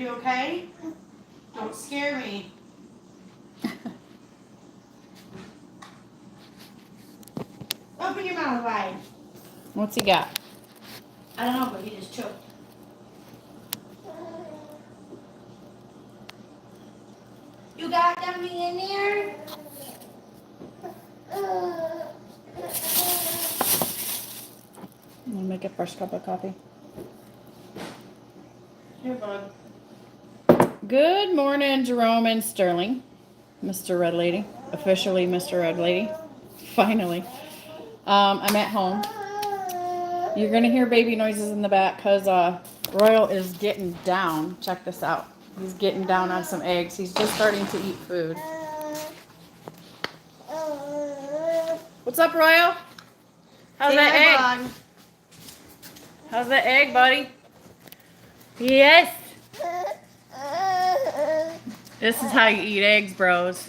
You okay? Don't scare me. Open your mouth wide. What's he got? I don't know, but he just choked. You got something in there? I'm gonna make a fresh cup of coffee. Here, bud. Good morning, Jerome and Sterling. Mr. Red Lady. Officially Mr. Red Lady. Finally. I'm at home. You're gonna hear baby noises in the back because Royal is getting down. Check this out. He's getting down on some eggs. He's just starting to eat food. What's up, Royal? How's that egg? Bud. How's that egg, buddy? Yes. This is how you eat eggs, bros.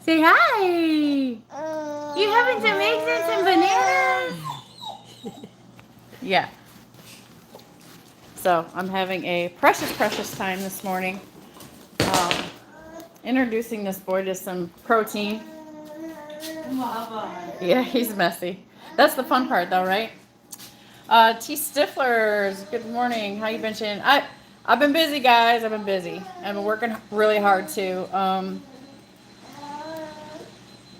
Say hi. You having some eggs and some bananas? Yeah. So I'm having a precious time this morning. Introducing this boy to some protein. Yeah, he's messy. That's the fun part, though, right? T. Stiflers, good morning. How you been, Shannon? I've been busy, guys. I've been busy. I've been working really hard too.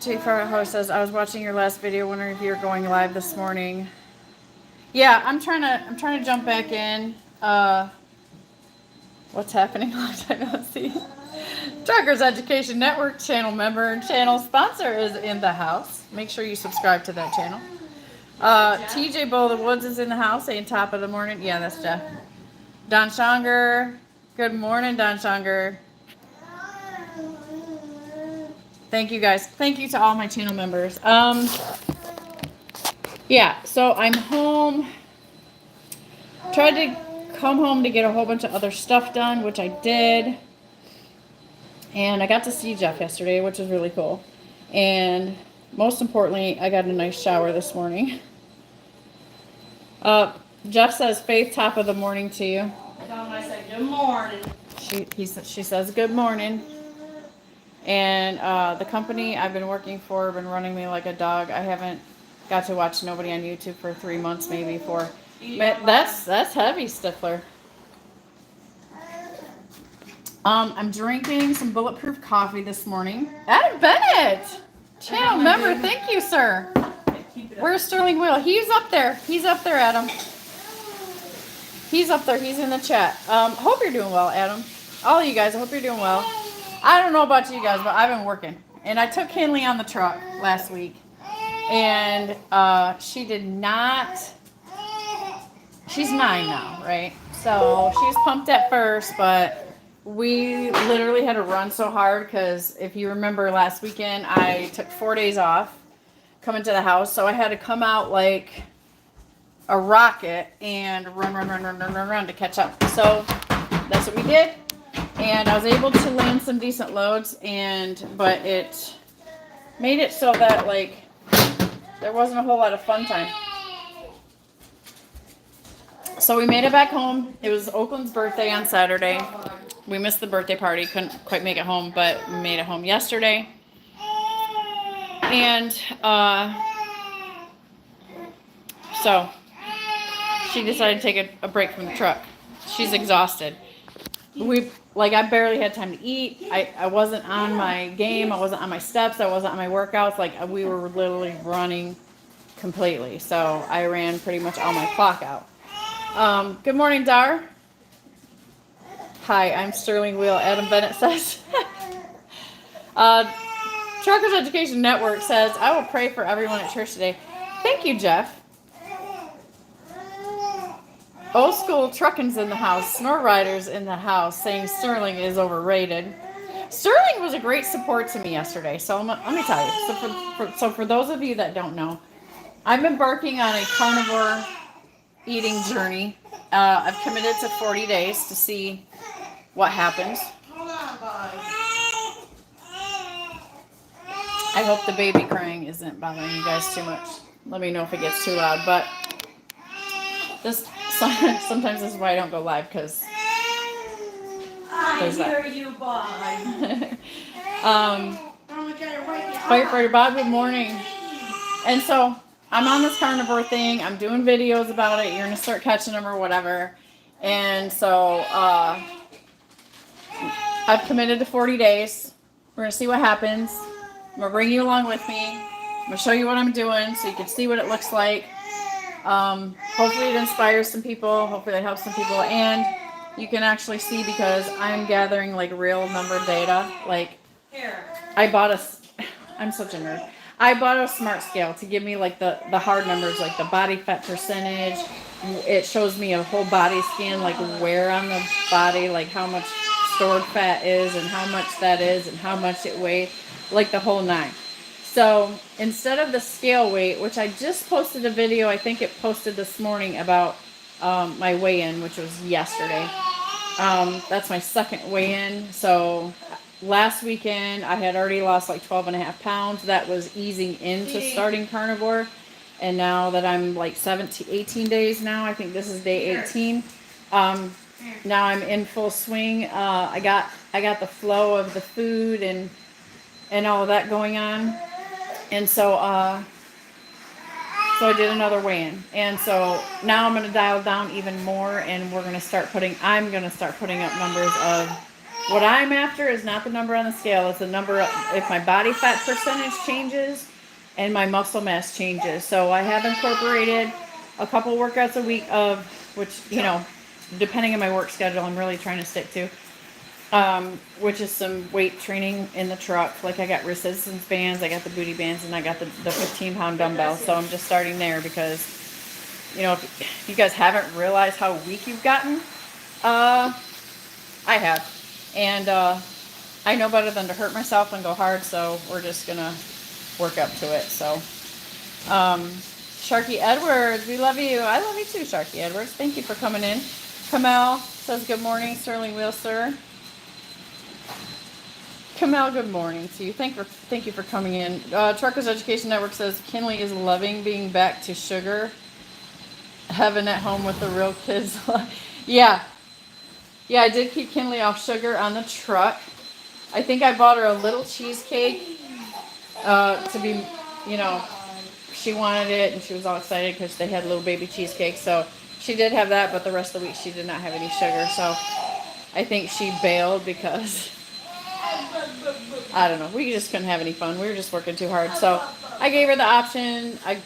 Jay Farho says I was watching your last video, wondering if you were going live this morning. Yeah, I'm trying to jump back in. What's happening? Long time no see. Truckers Education Network channel member and channel sponsor is in the house. Make sure you subscribe to that channel. TJ Bowl of the Woods is in the house, saying top of the morning. Yeah, that's Jeff. Don Shonger. Good morning, Don Shonger. Thank you, guys. Thank you to all my channel members. Yeah, so I'm home. Tried to come home to get a whole bunch of other stuff done, which I did. And I got to see Jeff yesterday, which was really cool. And most importantly, I got a nice shower this morning. Jeff says, Faith, top of the morning to you. Tell him I said good morning. She says good morning. And the company I've been working for been running me like a dog. I haven't got to watch nobody on YouTube for 3 months, maybe 4. That's heavy, Stifler. I'm drinking some bulletproof coffee this morning. Adam Bennett, channel member, thank you, sir. Where's Sterling Will? He's up there. He's up there, Adam. He's up there. He's in the chat. Hope you're doing well, Adam. All of you guys, I hope you're doing well. I don't know about you guys, but I've been working. And I took Kinley on the truck last week. And she did not... She's 9 now, right? So she was pumped at first, but we literally had to run so hard because if you remember last weekend, I took 4 days off coming to the house. So I had to come out like a rocket and run to catch up. So that's what we did. And I was able to land some decent loads, but it made it so that like there wasn't a whole lot of fun time. So we made it back home. It was Oakland's birthday on Saturday. We missed the birthday party. Couldn't quite make it home, but we made it home yesterday. And so she decided to take a break from the truck. She's exhausted. I barely had time to eat. I wasn't on my game. I wasn't on my steps. I wasn't on my workouts. Like we were literally running completely. So I ran pretty much all my clock out. Good morning, Dar. Hi, I'm Sterling Wheel. Adam Bennett says. Truckers Education Network says, I will pray for everyone at church today. Thank you, Jeff. Old school trucking's in the house. Snort Riders in the house saying Sterling is overrated. Sterling was a great support to me yesterday. So let me tell you. So for those of you that don't know, I'm embarking on a carnivore eating journey. I've committed to 40 days to see what happens. Hold on, bud. I hope the baby crying isn't bothering you guys too much. let me know if it gets too loud. But this sometimes this is why I don't go live, because I hear you, bud. Firefighter Bob, good morning. And so I'm on this carnivore thing. I'm doing videos about it. You're gonna start catching them or whatever. And so I've committed to 40 days. We're gonna see what happens. I'm gonna bring you along with me. I'm gonna show you what I'm doing so you can see what it looks like. Hopefully it inspires some people. Hopefully it helps some people. And you can actually see, because I'm gathering like real number data. Like I'm such a nerd. I bought a smart scale to give me like the hard numbers, like the body fat percentage. It shows me a whole body scan, like where on the body, like how much stored fat is and how much that is and how much it weighs, like the whole nine. So instead of the scale weight, which I just posted a video, I think it posted this morning about my weigh-in, which was yesterday. That's my second weigh-in. So last weekend I had already lost like 12.5 pounds. That was easing into starting carnivore. And now that I'm like 18 days now, I think this is day 18. Now I'm in full swing. I got the flow of the food and all of that going on. And so I did another weigh-in. And so now I'm going to dial down even more, and I'm going to start putting up numbers of what I'm after. Is not the number on the scale. It's the number of, if my body fat percentage changes and my muscle mass changes. So I have incorporated a couple workouts a week, of which, depending on my work schedule, I'm really trying to stick to, which is some weight training in the truck. Like I got resistance bands, I got the booty bands, and I got the 15-pound dumbbell. So I'm just starting there because, if you guys haven't realized how weak you've gotten, I have. And I know better than to hurt myself and go hard, so we're just going to work up to it. So Sharky Edwards, we love you. I love you too, Sharky Edwards. Thank you for coming in. Kamel says good morning, Sterling Wheel, sir. Kamel, good morning to you. Thank you for coming in. Truckers Education Network says Kinley is loving being back to sugar. Heaven at home with the real kids. Yeah, I did keep Kinley off sugar on the truck. I think I bought her a little cheesecake to be, she wanted it and she was all excited because they had little baby cheesecake. So she did have that, but the rest of the week she did not have any sugar. So I think she bailed because, I don't know, we just couldn't have any fun. We were just working too hard. So I gave her the option. I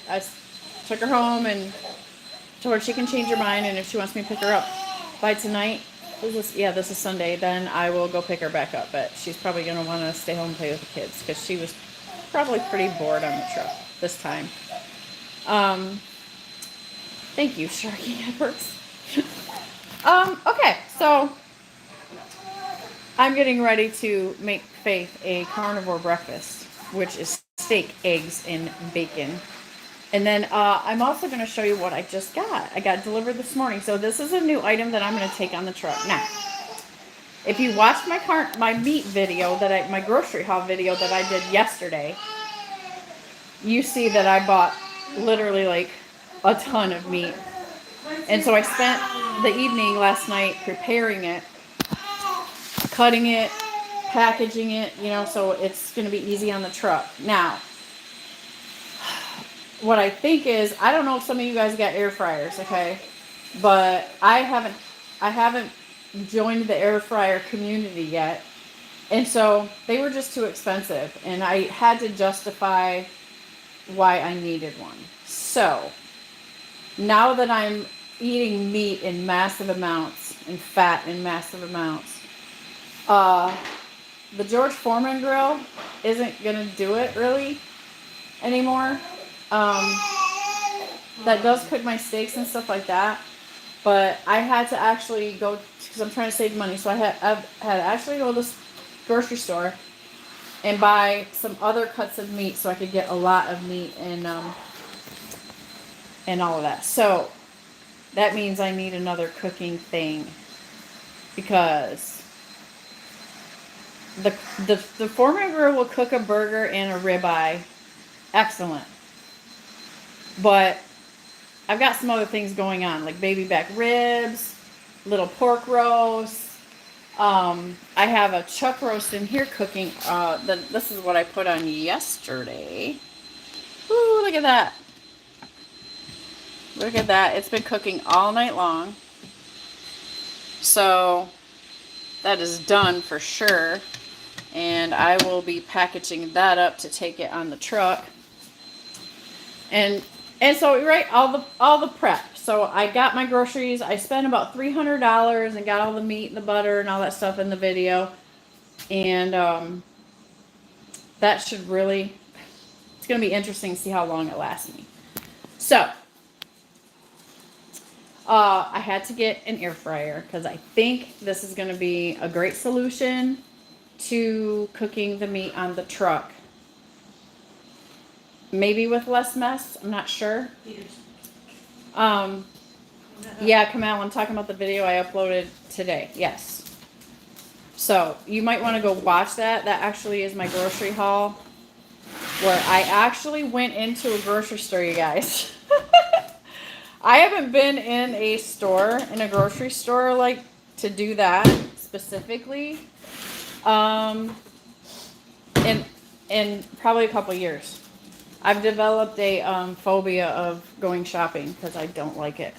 took her home and told her she can change her mind. And if she wants me to pick her up by tonight, this is Sunday, then I will go pick her back up. But she's probably going to want to stay home and play with the kids because she was probably pretty bored on the truck this time. Thank you, Sharky Edwards. Okay, so I'm getting ready to make Faith a carnivore breakfast, which is steak, eggs, and bacon. And then I'm also going to show you what I just got. I got delivered this morning. So this is a new item that I'm going to take on the truck. Now, if you watched my meat video, my grocery haul video that I did yesterday, you see that I bought literally like a ton of meat. And so I spent the evening last night preparing it, cutting it, packaging it, so it's going to be easy on the truck. Now, what I think is, I don't know if some of you guys got air fryers, okay? But I haven't joined the air fryer community yet. And so they were just too expensive. And I had to justify why I needed one. So now that I'm eating meat in massive amounts and fat in massive amounts, the George Foreman grill isn't going to do it really anymore. That does cook my steaks and stuff like that, but I had to actually go, because I'm trying to save money, so I've had to actually go to the grocery store and buy some other cuts of meat so I could get a lot of meat and all of that. So that means I need another cooking thing, because the Foreman grill will cook a burger and a ribeye excellent. But I've got some other things going on, like baby back ribs, little pork roast. I have a chuck roast in here cooking. This is what I put on yesterday. Ooh, look at that. Look at that. It's been cooking all night long. So that is done for sure. And I will be packaging that up to take it on the truck. And so right, all the prep. So I got my groceries. I spent about $300 and got all the meat and the butter and all that stuff in the video. And that should really, it's going to be interesting to see how long it lasts me. So I had to get an air fryer because I think this is going to be a great solution to cooking the meat on the truck. Maybe with less mess. I'm not sure. Yeah, Kamal, I'm talking about the video I uploaded today. Yes. So you might want to go watch that. That actually is my grocery haul where I actually went into a grocery store, you guys. I haven't been in a grocery store like to do that specifically in probably a couple years. I've developed a phobia of going shopping because I don't like it.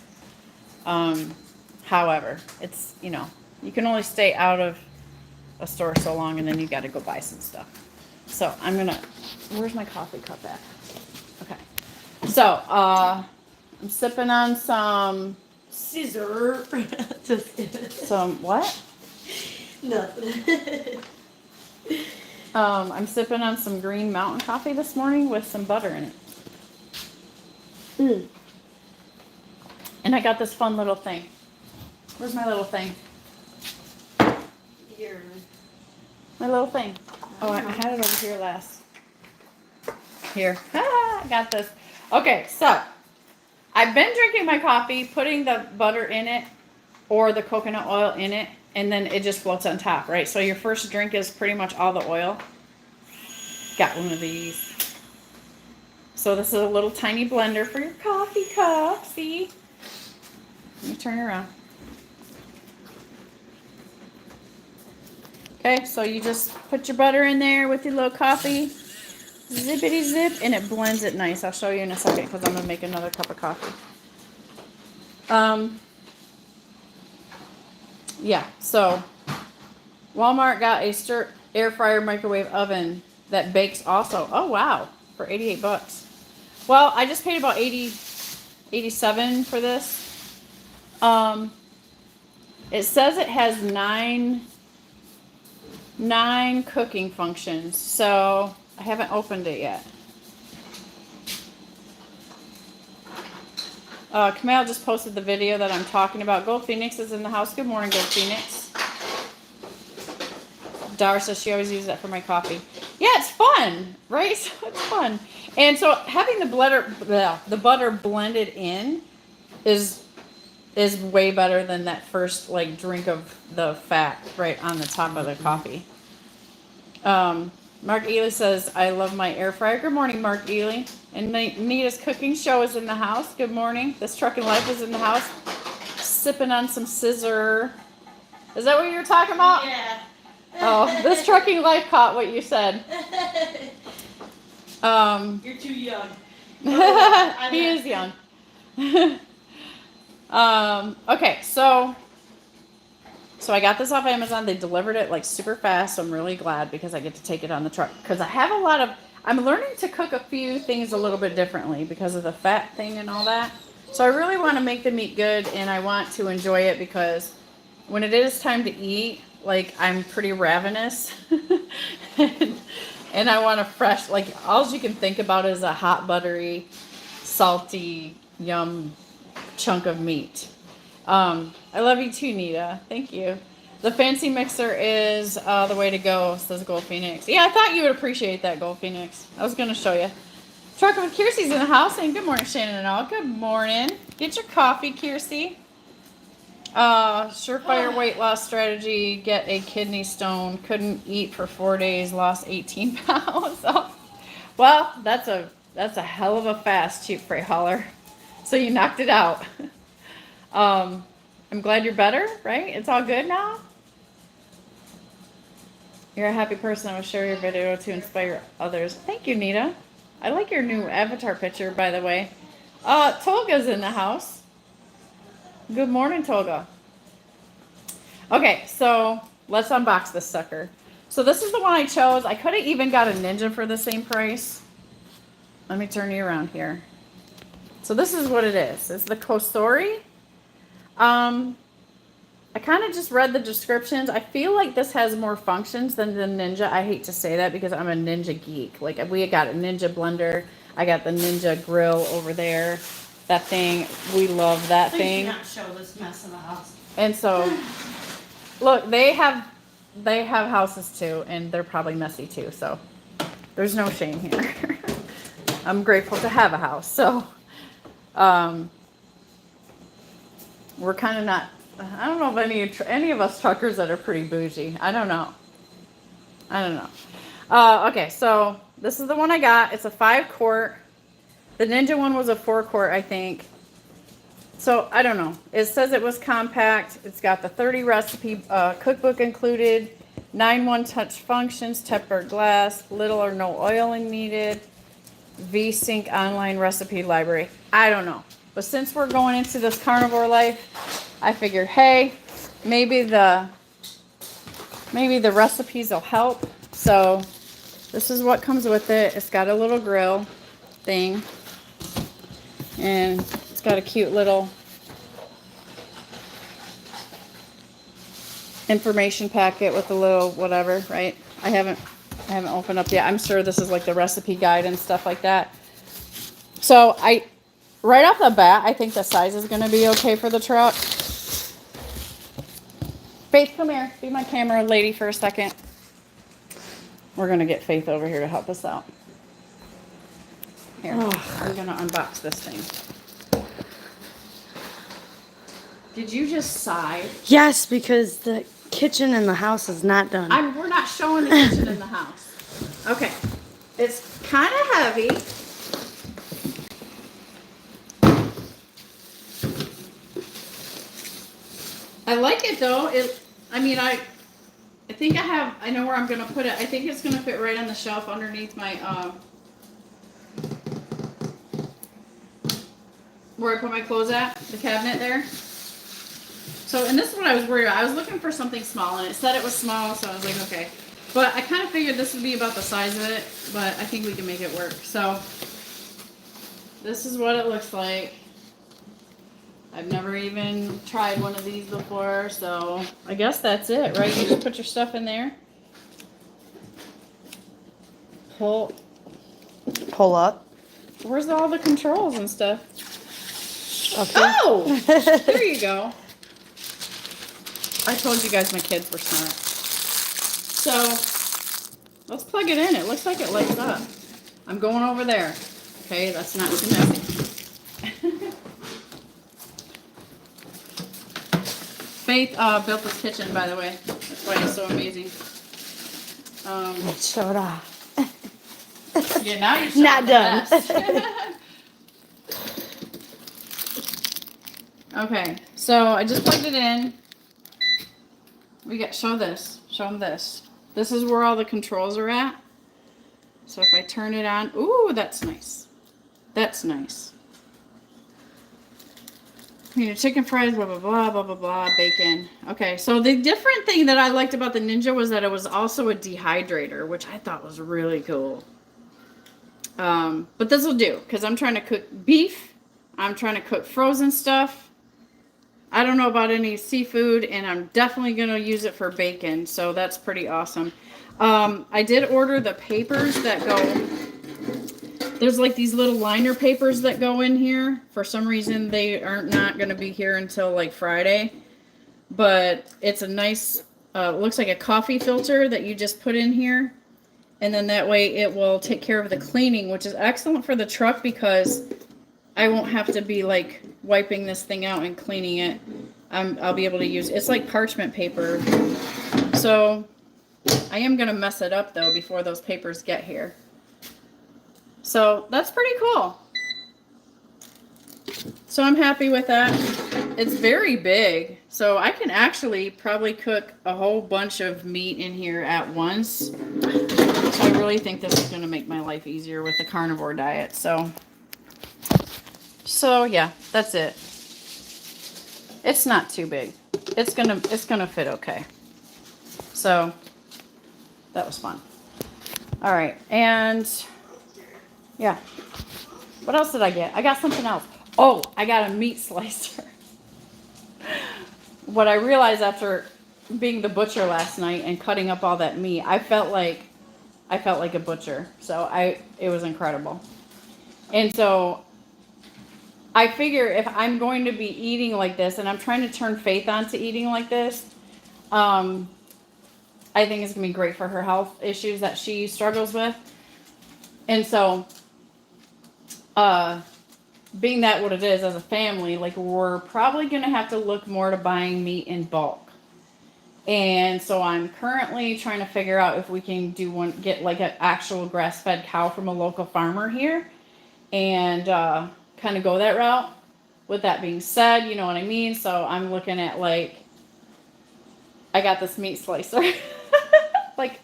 However, it's, you know, you can only stay out of a store so long and then you got to go buy some stuff. So where's my coffee cup at? Okay. So, I'm sipping on some scissor. some what? Nothing. I'm sipping on some Green Mountain coffee this morning with some butter in it. And I got this fun little thing. Where's my little thing? Here. My little thing. Oh, I had it over here last. Here. I got this. Okay, so I've been drinking my coffee, putting the butter in it or the coconut oil in it, and then it just floats on top, right? So your first drink is pretty much all the oil. Got one of these. So this is a little tiny blender for your coffee cup. See? Let me turn it around. Okay, so you just put your butter in there with your little coffee. Zippity zip, and it blends it nice. I'll show you in a second because I'm going to make another cup of coffee. Yeah, so Walmart got a air fryer microwave oven that bakes also. Oh, wow, for 88 bucks. Well, I just paid about 87 for this. It says it has nine cooking functions, so I haven't opened it yet. Kamal just posted the video that I'm talking about. Gold Phoenix is in the house. Good morning, Gold Phoenix. Dar says she always uses that for my coffee. Yeah, it's fun, right? So it's fun. And so having the butter blended in is way better than that first like drink of the fat right on the top of the coffee. Mark Ely says, I love my air fryer. Good morning, Mark Ely. And Nita's cooking show is in the house. Good morning. This Truckin' Life is in the house. Sipping on some scissor. Is that what you were talking about? Yeah. Oh, this Trucking Life caught what you said. You're too young. He is young. Okay, so I got this off Amazon. They delivered it like super fast. So I'm really glad because I get to take it on the truck. Because I have I'm learning to cook a few things a little bit differently because of the fat thing and all that. So I really want to make the meat good and I want to enjoy it because when it is time to eat, like I'm pretty ravenous. and I want a fresh, like all you can think about is a hot, buttery, salty, yum chunk of meat. I love you too, Nita. Thank you. The fancy mixer is the way to go, says Gold Phoenix. Yeah, I thought you would appreciate that, Gold Phoenix. I was going to show you. Truckin' with Kiersey's in the house, saying good morning, Shannon and all. Good morning. Get your coffee, Kiersey. Surefire weight loss strategy, get a kidney stone. Couldn't eat for 4 days, lost 18 pounds. Oh. Well, that's a That's a hell of a fast cheap freight hauler. So you knocked it out. I'm glad you're better, right? It's all good now? You're a happy person. I will share your video to inspire others. Thank you, Nita. I like your new avatar picture, by the way. Tolga's in the house. Good morning, Tolga. Okay, so let's unbox this sucker. So this is the one I chose. I could have even got a Ninja for the same price. Let me turn you around here. So this is what it is. It's the Cosori. I kind of just read the descriptions. I feel like this has more functions than the Ninja. I hate to say that because I'm a Ninja geek. Like, we got a Ninja blender. I got the Ninja grill over there. That thing, we love that thing. Please do not show this mess in the house. And so, look, they have houses too, and they're probably messy too. So there's no shame here. I'm grateful to have a house. So we're kind of not. I don't know if any of us truckers that are pretty bougie. I don't know. Okay, so this is the one I got. It's a 5-quart. The Ninja one was a 4-quart, I think. So I don't know. It says it was compact. It's got the 30 recipe cookbook included. 9 one-touch functions, tempered glass, little or no oiling needed. V-Sync online recipe library. I don't know. But since we're going into this carnivore life, I figured, hey, maybe the recipes will help. So this is what comes with it. It's got a little grill thing, and it's got a cute little information packet with a little whatever, right? I haven't opened up yet. I'm sure this is like the recipe guide and stuff like that. So right off the bat, I think the size is going to be okay for the truck. Faith, come here. Be my camera lady for a second. We're going to get Faith over here to help us out. Here, I'm going to unbox this thing. Did you just sigh? Yes, because the kitchen in the house is not done. We're not showing the kitchen in the house. Okay. It's kind of heavy. I like it though. I think I know where I'm going to put it. I think it's going to fit right on the shelf underneath my, where I put my clothes at, the cabinet there. So, and this is what I was worried about. I was looking for something small, and it said it was small, so I was like, okay. But I kind of figured this would be about the size of it, but I think we can make it work. So, this is what it looks like. I've never even tried one of these before, so I guess that's it, right? You just put your stuff in there. Pull up. Where's all the controls and stuff? Okay. Oh! There you go. I told you guys my kids were smart. So, let's plug it in. It looks like it lights up. I'm going over there. Okay, that's not too messy. Faith built this kitchen, by the way. That's why it's so amazing. Showed off. Yeah, now you're Not done. Okay, so I just plugged it in. Show them this. This is where all the controls are at. So if I turn it on, ooh, that's nice. That's nice. Chicken fries, blah, blah, blah, blah, blah, blah, bacon. Okay, so the different thing that I liked about the Ninja was that it was also a dehydrator, which I thought was really cool. But this will do, because I'm trying to cook beef. I'm trying to cook frozen stuff. I don't know about any seafood, and I'm definitely going to use it for bacon, so that's pretty awesome. I did order the papers that go... There's like these little liner papers that go in here. For some reason, they are not going to be here until like Friday. But it's a nice, looks like a coffee filter that you just put in here. And then that way it will take care of the cleaning, which is excellent for the truck because I won't have to be like wiping this thing out and cleaning it. I'll be able to use, it's like parchment paper. So I am going to mess it up though before those papers get here. So that's pretty cool. So I'm happy with that. It's very big. So I can actually probably cook a whole bunch of meat in here at once. So I really think this is going to make my life easier with the carnivore diet. So yeah, that's it. It's not too big. It's gonna fit okay. So that was fun. All right, and yeah. What else did I get? I got something else. Oh, I got a meat slicer. What I realized after being the butcher last night and cutting up all that meat, I felt like a butcher. So it was incredible. And so I figure if I'm going to be eating like this, and I'm trying to turn Faith on to eating like this, I think it's gonna be great for her health issues that she struggles with. And so, being that what it is as a family, like we're probably gonna have to look more to buying meat in bulk. And so I'm currently trying to figure out if we can get like an actual grass-fed cow from a local farmer here, and kind of go that route. With that being said, you know what I mean? So I'm looking at like, I got this meat slicer. Like,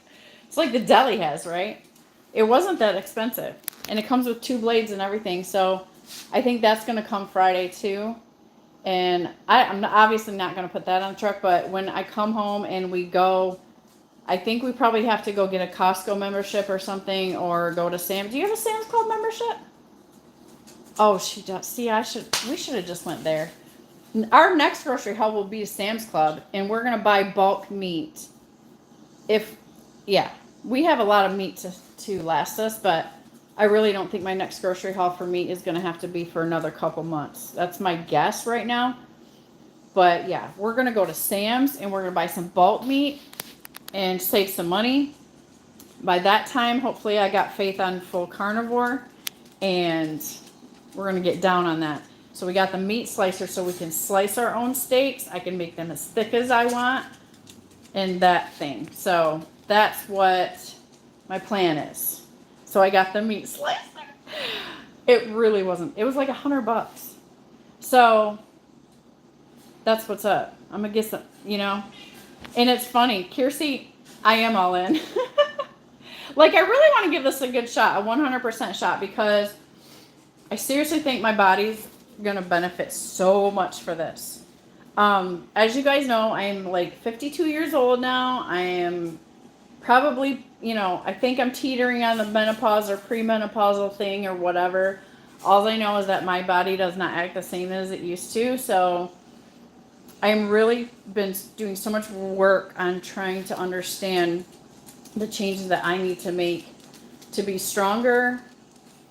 it's like the deli has, right? It wasn't that expensive. And it comes with 2 blades and everything. So I think that's going to come Friday too. And I'm obviously not going to put that on the truck. But when I come home and we go, I think we probably have to go get a Costco membership or something, or go to Sam's. Do you have a Sam's Club membership? Oh, she does. See, we should have just went there. Our next grocery haul will be to Sam's Club, and we're going to buy bulk meat. We have a lot of meat to last us, but I really don't think my next grocery haul for meat is going to have to be for another couple months. That's my guess right now. But yeah, we're going to go to Sam's, and we're going to buy some bulk meat and save some money. By that time, hopefully I got Faith on full carnivore, and we're going to get down on that. So we got the meat slicer so we can slice our own steaks. I can make them as thick as I want, and that thing. So that's what my plan is. So I got the meat slicer. It really wasn't. It was like $100. So that's what's up. I'm going to get some, And it's funny. Kiersey, I am all in. Like, I really want to give this a good shot, a 100% shot, because I seriously think my body's going to benefit so much for this. As you guys know, I'm like 52 years old now. I am probably, I think I'm teetering on the menopause or premenopausal thing or whatever. All I know is that my body does not act the same as it used to. So I'm really been doing so much work on trying to understand the changes that I need to make to be stronger.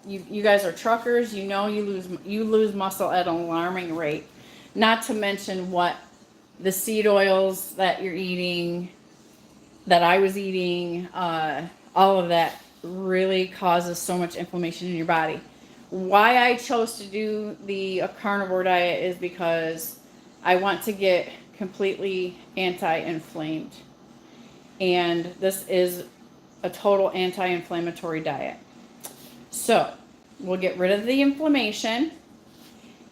You guys are truckers. You lose muscle at an alarming rate. Not to mention what the seed oils that you're eating, that I was eating, all of that really causes so much inflammation in your body. Why I chose to do the carnivore diet is because I want to get completely anti-inflamed. And this is a total anti-inflammatory diet. So we'll get rid of the inflammation,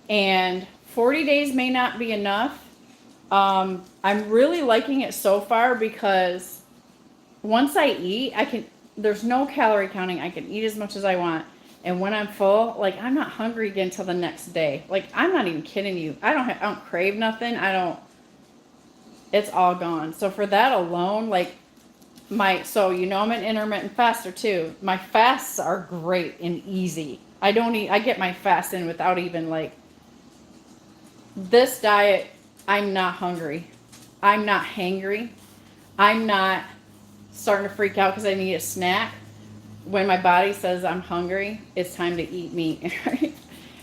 and 40 days may not be enough. I'm really liking it so far because once I eat, there's no calorie counting. I can eat as much as I want. And when I'm full, like, I'm not hungry again till the next day. Like, I'm not even kidding you. I don't crave nothing. It's all gone. So for that alone, like, I'm an intermittent faster too. My fasts are great and easy. I get my fast in without even this diet. I'm not hungry. I'm not hangry. I'm not starting to freak out because I need a snack. When my body says I'm hungry, it's time to eat meat, right?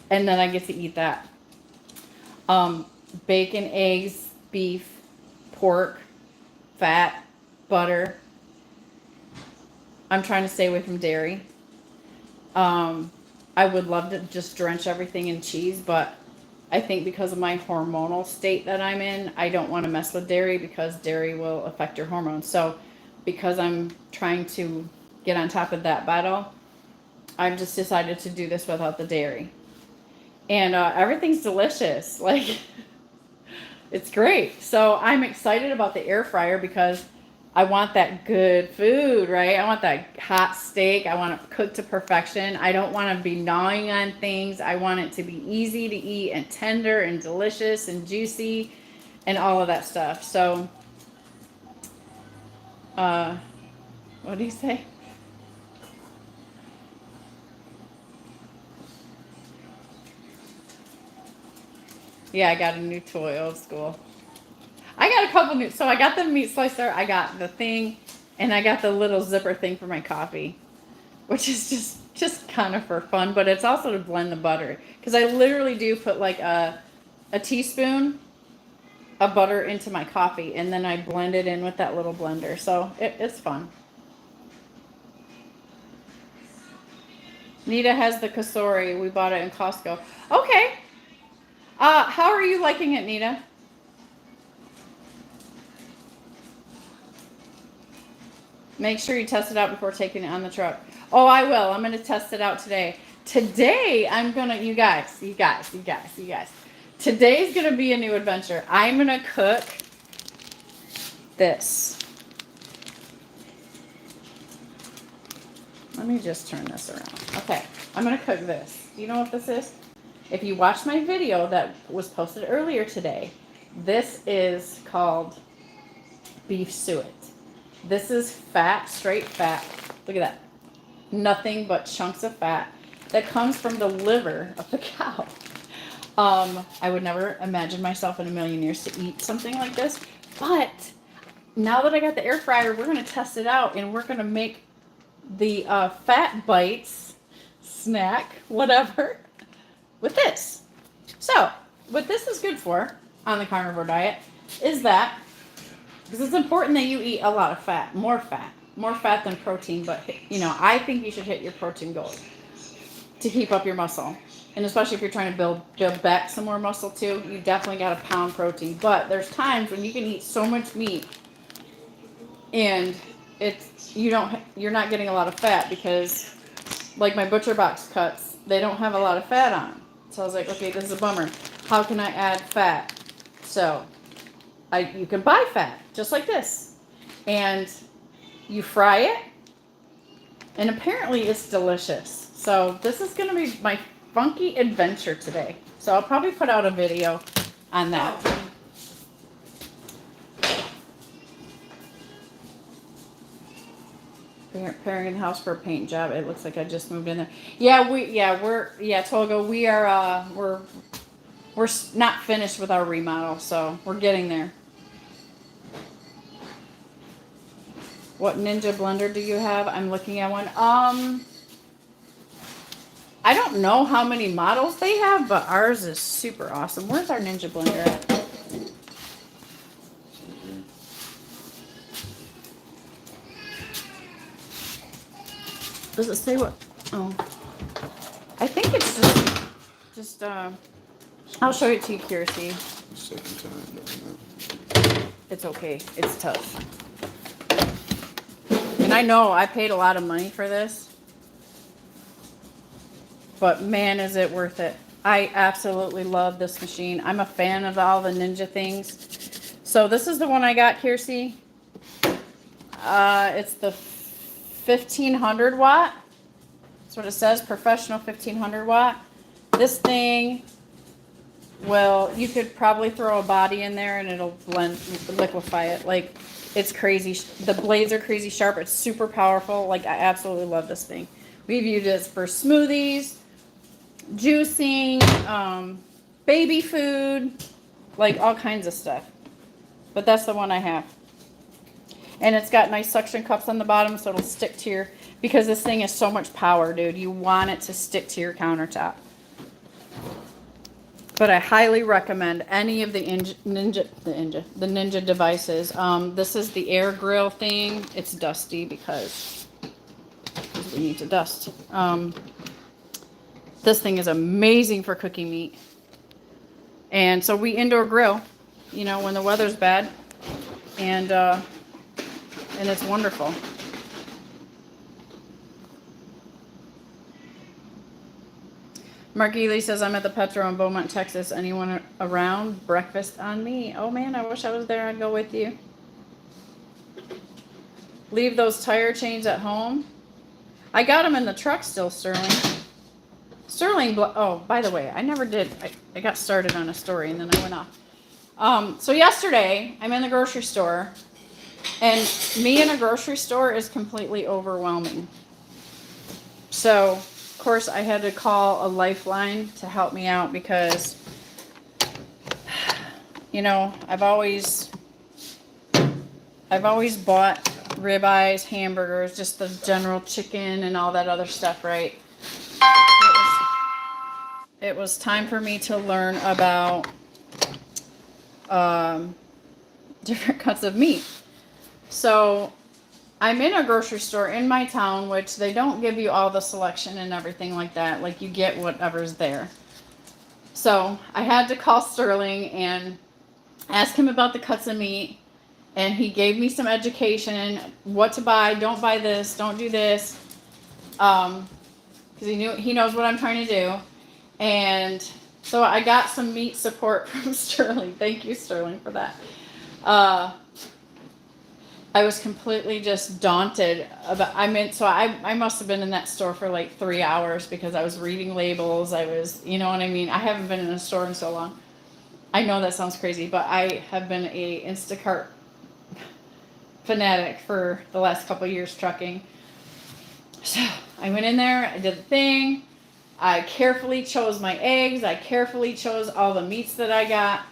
And then I get to eat that. Bacon, eggs, beef, pork, fat, butter. I'm trying to stay away from dairy. I would love to just drench everything in cheese, but I think because of my hormonal state that I'm in, I don't want to mess with dairy because dairy will affect your hormones. So because I'm trying to get on top of that battle, I've just decided to do this without the dairy. And everything's delicious. Like, it's great. So I'm excited about the air fryer because I want that good food, right? I want that hot steak. I want it cooked to perfection. I don't want to be gnawing on things. I want it to be easy to eat and tender and delicious and juicy and all of that stuff. So, what do you say? Yeah, I got a new toy, old school. I got a couple new, so I got the meat slicer, I got the thing, and I got the little zipper thing for my coffee, which is just kind of for fun, but it's also to blend the butter. Because I literally do put like a teaspoon of butter into my coffee, and then I blend it in with that little blender. So it's fun. Nita has the Cosori. We bought it in Costco. Okay. How are you liking it, Nita? Make sure you test it out before taking it on the truck. Oh, I will. I'm going to test it out today. Today, I'm going to, you guys. Today's going to be a new adventure. I'm going to cook this. Let me just turn this around. Okay, I'm going to cook this. Do you know what this is? If you watched my video that was posted earlier today, this is called beef suet. This is fat, straight fat. Look at that. Nothing but chunks of fat that comes from the liver of the cow. I would never imagine myself in a million years to eat something like this. But now that I got the air fryer, we're going to test it out and we're going to make the fat bites, snack, whatever, with this. So, what this is good for on the carnivore diet is that, because it's important that you eat a lot of fat, more fat than protein, but you know, I think you should hit your protein goal to keep up your muscle. And especially if you're trying to build back some more muscle too, you definitely got to pound protein. But there's times when you can eat so much meat and you're not getting a lot of fat, because like my Butcherbox cuts, they don't have a lot of fat on them. So I was like, okay, this is a bummer. How can I add fat? So you can buy fat just like this, and you fry it, and apparently it's delicious. So this is going to be my funky adventure today. So I'll probably put out a video on that. Preparing in the house for a paint job. It looks like I just moved in there. Tolga, we're not finished with our remodel, so we're getting there. What Ninja blender do you have? I'm looking at one. I don't know how many models they have, but ours is super awesome. Where's our Ninja blender at? Does it say what? Oh, I think it's just I'll show it to you, Kiersey. Second time doing that. It's okay. It's tough. And I know I paid a lot of money for this, but man, is it worth it. I absolutely love this machine. I'm a fan of all the Ninja things. So this is the one I got, Kiersey. It's the 1500 watt. That's what it says, professional 1500 watt. This thing you could probably throw a body in there and it'll liquefy it. Like, it's crazy. The blades are crazy sharp. It's super powerful. Like, I absolutely love this thing. We've used it for smoothies, juicing, baby food, like all kinds of stuff. But that's the one I have. And it's got nice suction cups on the bottom, so it'll stick to your, because this thing is so much power, dude. You want it to stick to your countertop. But I highly recommend any of the Ninja devices. This is the air grill thing. It's dusty because we need to dust. This thing is amazing for cooking meat. And so we indoor grill, you know, when the weather's bad. And it's wonderful. Mark Ely says, I'm at the Petro in Beaumont, Texas. Anyone around? Breakfast on me. Oh man, I wish I was there. I'd go with you. Leave those tire chains at home. I got them in the truck still, Sterling. Sterling, oh, by the way, I never did. I got started on a story and then I went off. So yesterday, I'm in the grocery store, and me in a grocery store is completely overwhelming. So, of course, I had to call a lifeline to help me out because, you know, I've always bought ribeyes, hamburgers, just the general chicken and all that other stuff, right? It was time for me to learn about different cuts of meat. So I'm in a grocery store in my town, which they don't give you all the selection and everything like that. Like, you get whatever's there. So I had to call Sterling and ask him about the cuts of meat. And he gave me some education, what to buy, don't buy this, don't do this. Because he knows what I'm trying to do. And so I got some meat support from Sterling. Thank you, Sterling, for that. I was completely just daunted about, I must have been in that store for like 3 hours because I was reading labels. I was, you know what I mean? I haven't been in a store in so long. I know that sounds crazy, but I have been a Instacart fanatic for the last couple of years trucking. So I went in there, I did the thing. I carefully chose my eggs. I carefully chose all the meats that I got.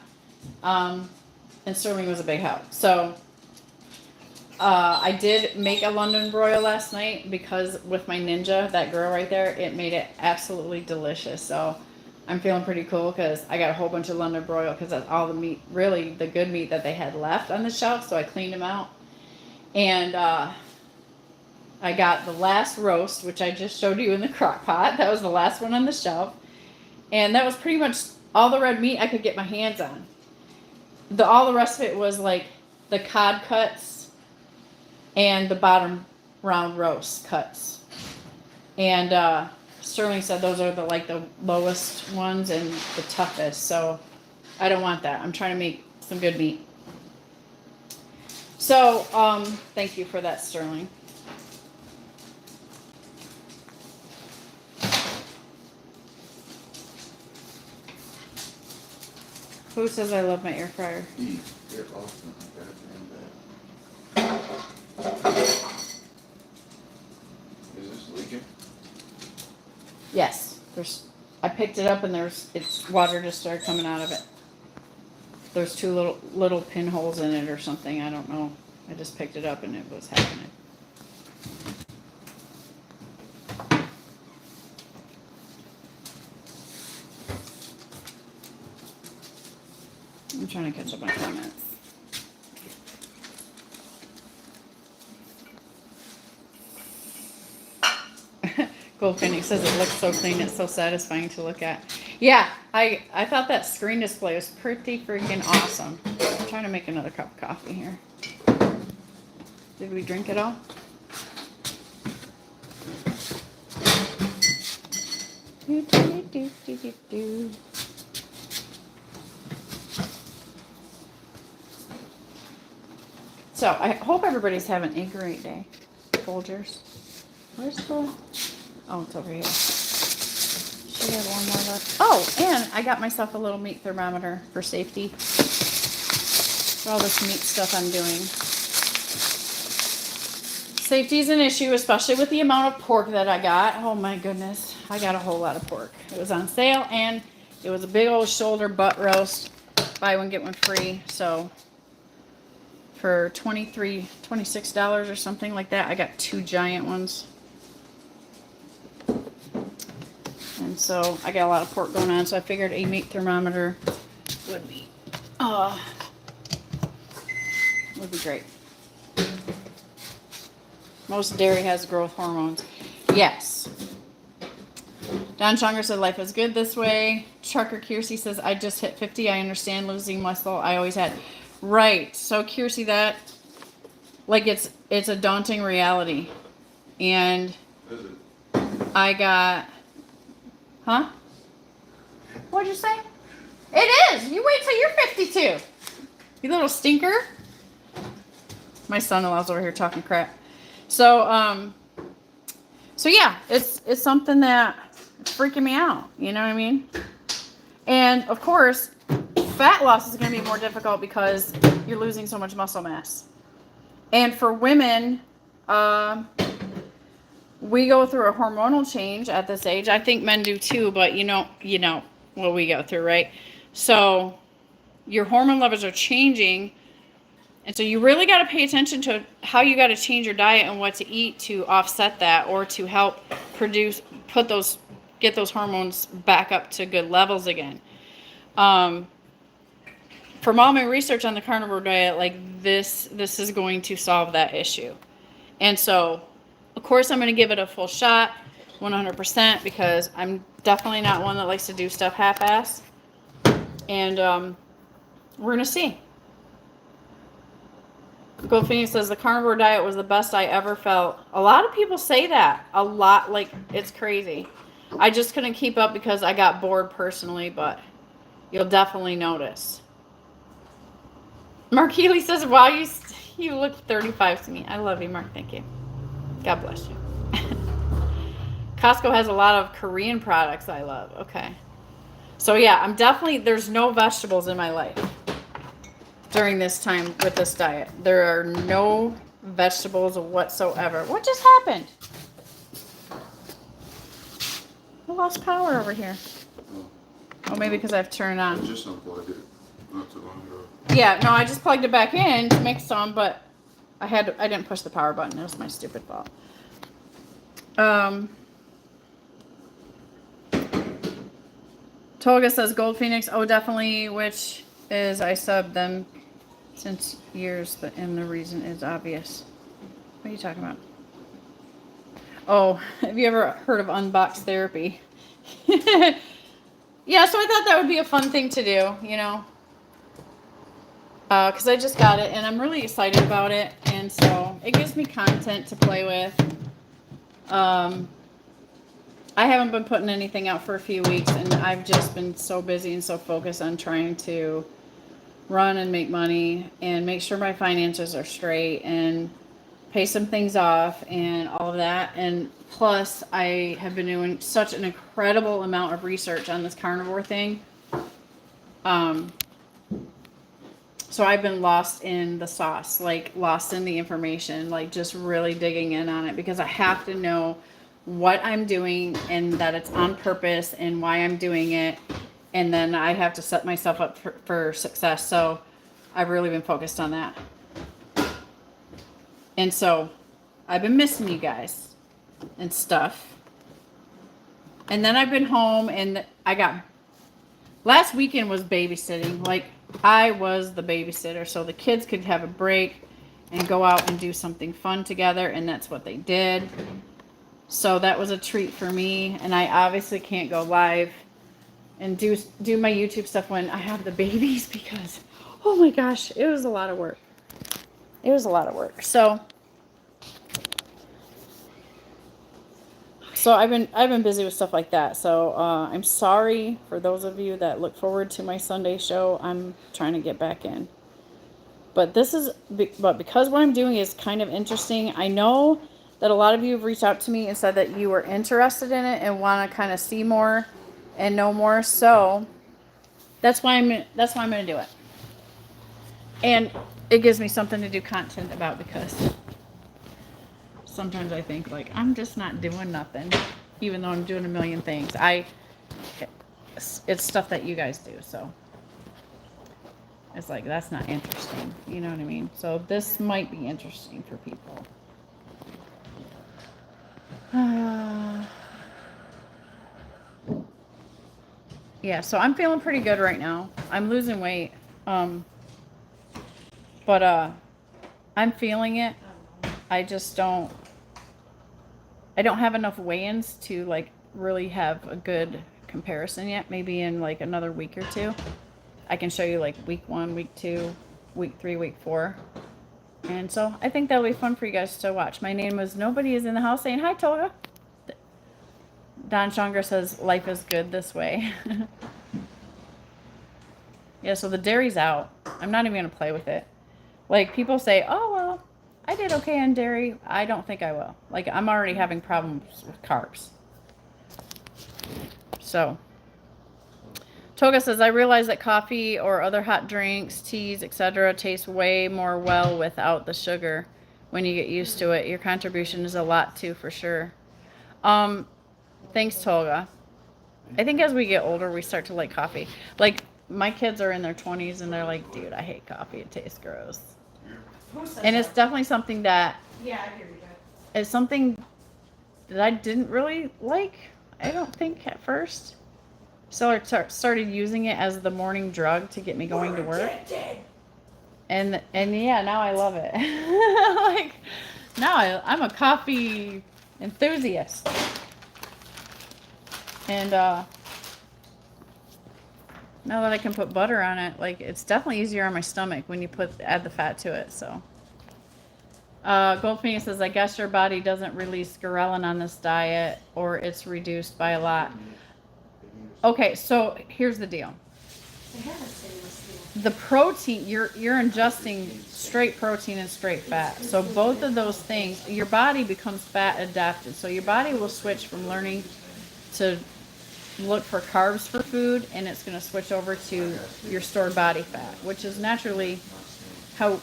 And Sterling was a big help. So I did make a London broil last night because with my Ninja, that girl right there, it made it absolutely delicious. So I'm feeling pretty cool because I got a whole bunch of London broil because that's all the meat, really the good meat that they had left on the shelf. So I cleaned them out. And I got the last roast, which I just showed you in the crock pot. That was the last one on the shelf. And that was pretty much all the red meat I could get my hands on. All the rest of it was like the cod cuts and the bottom round roast cuts. And Sterling said those are the lowest ones and the toughest. So I don't want that. I'm trying to make some good meat. So thank you for that, Sterling. Who says I love my air fryer? You're awesome. Is this leaking? Yes. I picked it up and it's water just started coming out of it. There's two little pinholes in it or something. I don't know. I just picked it up and it was happening. I'm trying to catch up on comments. Gold Phoenix says it looks so clean, it's so satisfying to look at. Yeah, I thought that screen display was pretty freaking awesome. I'm trying to make another cup of coffee here. Did we drink it all? So I hope everybody's having a great day. Folgers. Where's the... Oh, it's over here. Should have one more left. Oh, and I got myself a little meat thermometer for safety. For all this meat stuff I'm doing. Safety is an issue, especially with the amount of pork that I got. Oh my goodness. I got a whole lot of pork. It was on sale and it was a big old shoulder butt roast. Buy one, get one free. So for $26 or something like that, I got 2 giant ones. And so I got a lot of pork going on, so I figured a meat thermometer would be great. Most dairy has growth hormones. Yes. Don Chonger said life is good this way. Trucker Kiersey says I just hit 50. I understand losing muscle. I always had. Right. So Kiersey, that like it's a daunting reality. And I got What'd you say? It is. You wait till you're 52. You little stinker. My son-in-law's over here talking crap. So, so yeah, it's something that it's freaking me out. You know what I mean? And of course, fat loss is going to be more difficult because you're losing so much muscle mass. And for women, we go through a hormonal change at this age. I think men do too, but you know what we go through, right? So your hormone levels are changing. And so you really got to pay attention to how you got to change your diet and what to eat to offset that or to help get those hormones back up to good levels again. From all my research on the carnivore diet, like this is going to solve that issue. And so, of course, I'm going to give it a full shot, 100%, because I'm definitely not one that likes to do stuff half-ass. And we're going to see. Gold Phoenix says, the carnivore diet was the best I ever felt. A lot of people say that. A lot. Like, it's crazy. I just couldn't keep up because I got bored personally, but you'll definitely notice. Mark Healy says, wow, you look 35 to me. I love you, Mark. Thank you. God bless you. Costco has a lot of Korean products I love. Okay. So, yeah, there's no vegetables in my life during this time with this diet. There are no vegetables whatsoever. What just happened? I lost power over here. Oh, maybe because I've turned I on. just unplugged it not too long ago. Yeah, no, I just plugged it back in to make some, but I didn't push the power button. It was my stupid fault. Tolga says Gold Phoenix. Oh, definitely, which is I subbed them since years, and the reason is obvious. What are you talking about? Oh, have you ever heard of Unbox therapy? Yeah, so I thought that would be a fun thing to do, you know, because I just got it and I'm really excited about it, and so it gives me content to play with. I haven't been putting anything out for a few weeks, and I've just been so busy and so focused on trying to run and make money and make sure my finances are straight and pay some things off and all of that. And plus, I have been doing such an incredible amount of research on this carnivore thing. So I've been lost in the sauce, like lost in the information, like just really digging in on it because I have to know what I'm doing and that it's on purpose and why I'm doing it. And then I have to set myself up for success. So I've really been focused on that. And so I've been missing you guys and stuff. And then I've been home and last weekend was babysitting. Like I was the babysitter so the kids could have a break and go out and do something fun together. And that's what they did. So that was a treat for me. And I obviously can't go live and do my YouTube stuff when I have the babies because, oh my gosh, it was a lot of work. It was a lot of work. So I've been busy with stuff like that. So I'm sorry for those of you that look forward to my Sunday show. I'm trying to get back in. But because what I'm doing is kind of interesting. I know that a lot of you have reached out to me and said that you were interested in it and want to kind of see more and know more. So that's why I'm going to do it. And it gives me something to do content about because sometimes I think like I'm just not doing nothing, even though I'm doing a million things. It's stuff that you guys do. So it's like, that's not interesting. You know what I mean? So this might be interesting for people. Yeah, so I'm feeling pretty good right now. I'm losing weight. But I'm feeling it. I don't have enough weigh-ins to like really have a good comparison yet. Maybe in like another week or two. I can show you like week 1, week 2, week 3, week 4. And so I think that'll be fun for you guys to watch. My name was Nobody is in the House saying hi, Tolga. Don Shanger says life is good this way. Yeah, so the dairy's out. I'm not even going to play with it. Like, people say, oh, well, I did okay on dairy. I don't think I will. Like, I'm already having problems with carbs. So, Toga says, I realize that coffee or other hot drinks, teas, etc. taste way more well without the sugar when you get used to it. Your contribution is a lot too, for sure. Thanks, Toga. I think as we get older, we start to like coffee. Like, my kids are in their 20s and they're like, dude, I hate coffee. It tastes gross. And it's definitely something that Yeah, I hear you. is something that I didn't really like, I don't think, at first. So I started using it as the morning drug to get me going to work. And yeah, now I love it. Like, now I'm a coffee enthusiast. And now that I can put butter on it, like, it's definitely easier on my stomach when you add the fat to it. So Gold Phoenix says, I guess your body doesn't release ghrelin on this diet, or it's reduced by a lot. Okay, so here's the deal. The protein, you're ingesting straight protein and straight fat. So both of those things, your body becomes fat adapted. So your body will switch from learning to look for carbs for food, and it's going to switch over to your stored body fat, which is naturally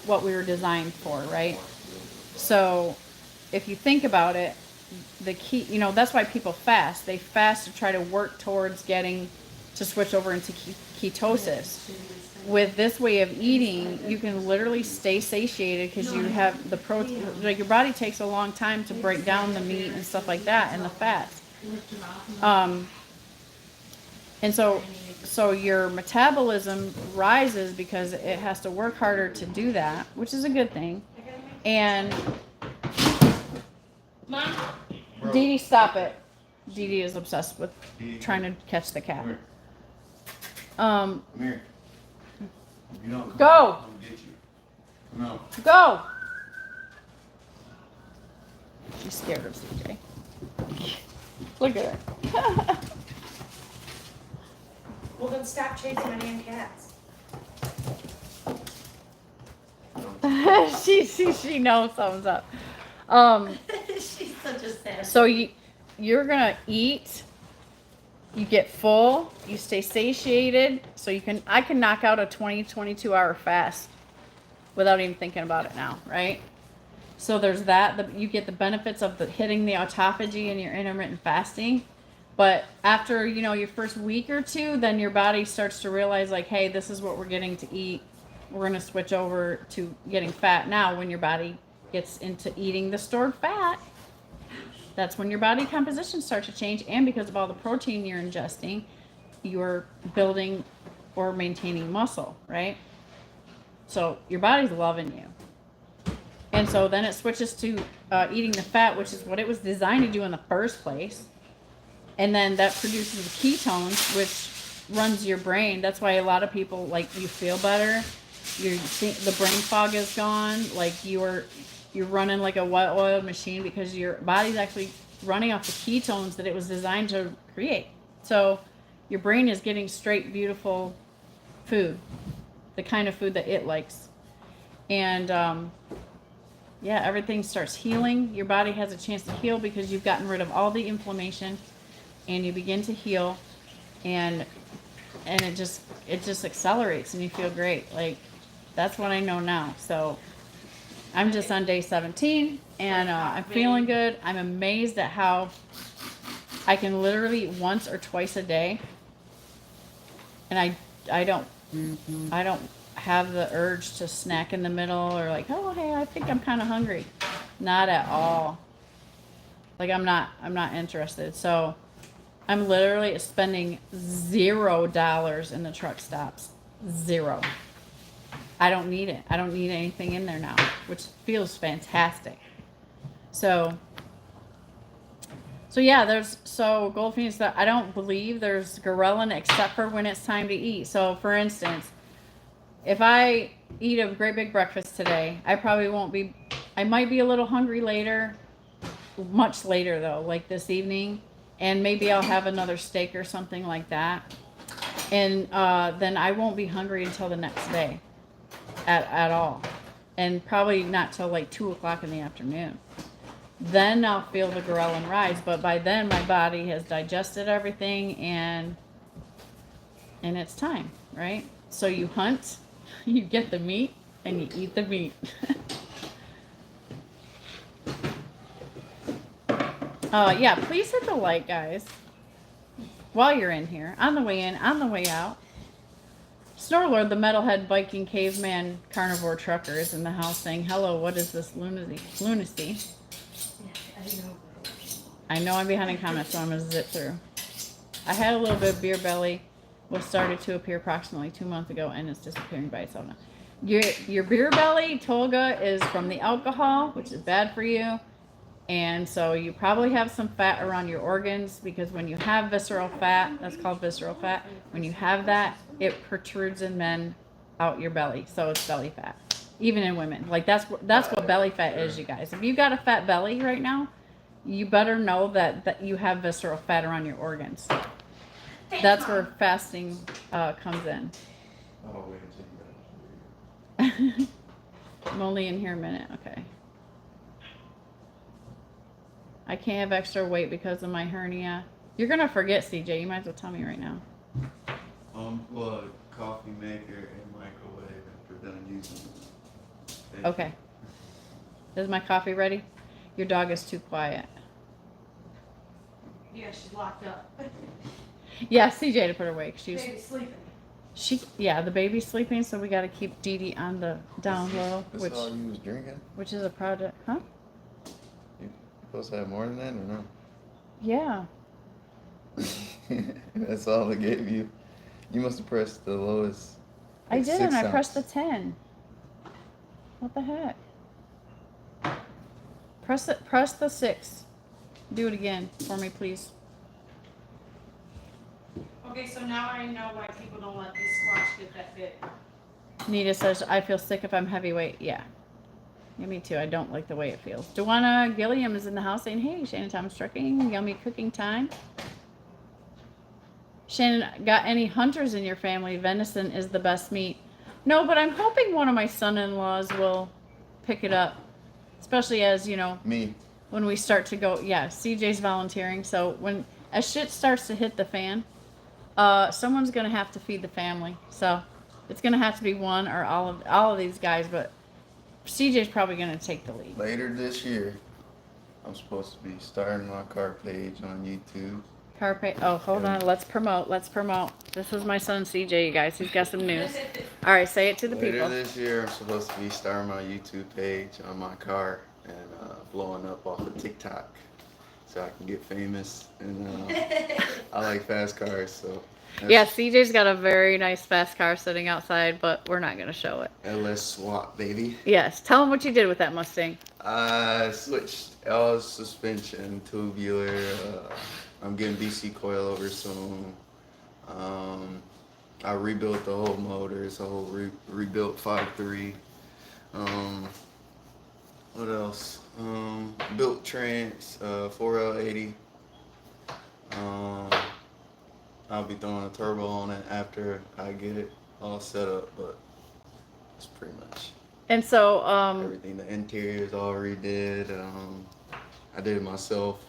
what we were designed for, right? So if you think about it, the key, that's why people fast. They fast to try to work towards getting to switch over into ketosis. With this way of eating, you can literally stay satiated because you have the protein. Like, your body takes a long time to break down the meat and stuff like that and the fats. And so your metabolism rises because it has to work harder to do that, which is a good thing. And Mom? Dee Dee, stop it. Dee Dee is obsessed with trying to catch the cat. Come here. You don't come Go. I'll get you. No. Go. She's scared of CJ. Look at her. Well, then stop chasing my damn cats. she knows something's up. She's such a sad. So you're gonna eat. You get full. You stay satiated. So I can knock out a 22 hour fast without even thinking about it now, right? So there's that. You get the benefits of hitting the autophagy and your intermittent fasting. But after, your first week or two, then your body starts to realize, like, hey, this is what we're getting to eat. We're going to switch over to getting fat now. When your body gets into eating the stored fat, that's when your body composition starts to change. And because of all the protein you're ingesting, you're building or maintaining muscle, right? So your body's loving you. And so then it switches to eating the fat, which is what it was designed to do in the first place. And then that produces the ketones, which runs your brain. That's why a lot of people, like, you feel better. The brain fog is gone. Like, you're running like a well-oiled machine because your body's actually running off the ketones that it was designed to create. So your brain is getting straight, beautiful food, the kind of food that it likes. And everything starts healing. Your body has a chance to heal because you've gotten rid of all the inflammation. And you begin to heal, and it just accelerates, and you feel great. Like, that's what I know now. So I'm just on day 17, and I'm feeling good. I'm amazed at how I can literally eat once or twice a day, and I don't have the urge to snack in the middle or like, oh, hey, I think I'm kind of hungry. Not at all. Like, I'm not interested. So I'm literally spending $0 in the truck stops. 0. I don't need it. I don't need anything in there now, which feels fantastic. So yeah, Gold Phoenix, that I don't believe there's ghrelin except for when it's time to eat. So for instance, if I eat a great big breakfast today, I might be a little hungry later, much later though, like this evening. And maybe I'll have another steak or something like that. And then I won't be hungry until the next day at all. And probably not till like 2 o'clock in the afternoon. Then I'll feel the ghrelin rise, but by then my body has digested everything and it's time, right? So you hunt, you get the meat, and you eat the meat. Yeah, please hit the like, guys. While you're in here, on the way in, on the way out. Snorlord, the metalhead Viking caveman carnivore trucker, is in the house saying, "Hello, what is this lunacy?" I know I'm behind in comments, so I'm gonna zip through. I had a little bit of beer belly, was started to appear approximately 2 months ago, and it's disappearing by itself now. Your beer belly, Tolga, is from the alcohol, which is bad for you. And so you probably have some fat around your organs, because when you have visceral fat, that's called visceral fat, when you have that, it protrudes in men out your belly. So it's belly fat, even in women. Like that's what belly fat is, you guys. If you got a fat belly right now, you better know that you have visceral fat around your organs. That's where fasting comes in. Oh, wait a second. I'm only in here a minute. Okay. I can't have extra weight because of my hernia. You're going to forget, CJ. You might as well tell me right now. Well, coffee maker and microwave after done using it. Okay. Is my coffee ready? Your dog is too quiet. Yeah, she's locked up. Yeah, CJ to put her awake. Baby's sleeping. The baby's sleeping, so we got to keep Dee Dee on the down low, That's all you was drinking? which is a project, huh? You supposed to have more than that or Yeah. no? That's all they gave you. You must have pressed the lowest. I like, didn't. 6 I pressed the ounce. 10. What the heck? Press the 6. Do it again for me, please. Okay, so now I know why people don't let these squash get that big. Nita says, I feel sick if I'm heavyweight. Yeah. Yeah, me too. I don't like the way it feels. Dewana Gilliam is in the house saying, hey, Shannon Thomas Trucking, yummy cooking time. Shannon, got any hunters in your family? Venison is the best meat. No, but I'm hoping one of my son-in-laws will pick it up. Especially as, Me. when we start to go, yeah, CJ's volunteering. So as shit starts to hit the fan, someone's going to have to feed the family. So it's going to have to be one or all of these guys, but CJ's probably going to take the lead. Later this year, I'm supposed to be starting my car page on YouTube. Oh, hold on. Let's promote. This is my son CJ, you guys. He's got some news. All right, say it to the Later people. this year, I'm supposed to be starting my YouTube page on my car and blowing up off of TikTok so I can get famous. And I like fast cars, so. Yeah, CJ's got a very nice fast car sitting outside, but we're not going to show it. LS swap, baby. Yes. Tell them what you did with that Mustang. I switched L suspension, tubular. I'm getting DC coilover soon. I rebuilt the whole motor. It's a whole rebuilt 5.3. What else? Built trans 4L80. I'll be throwing a turbo on it after I get it all set up, but that's pretty much And so, everything. The interior is all redid. I did it myself.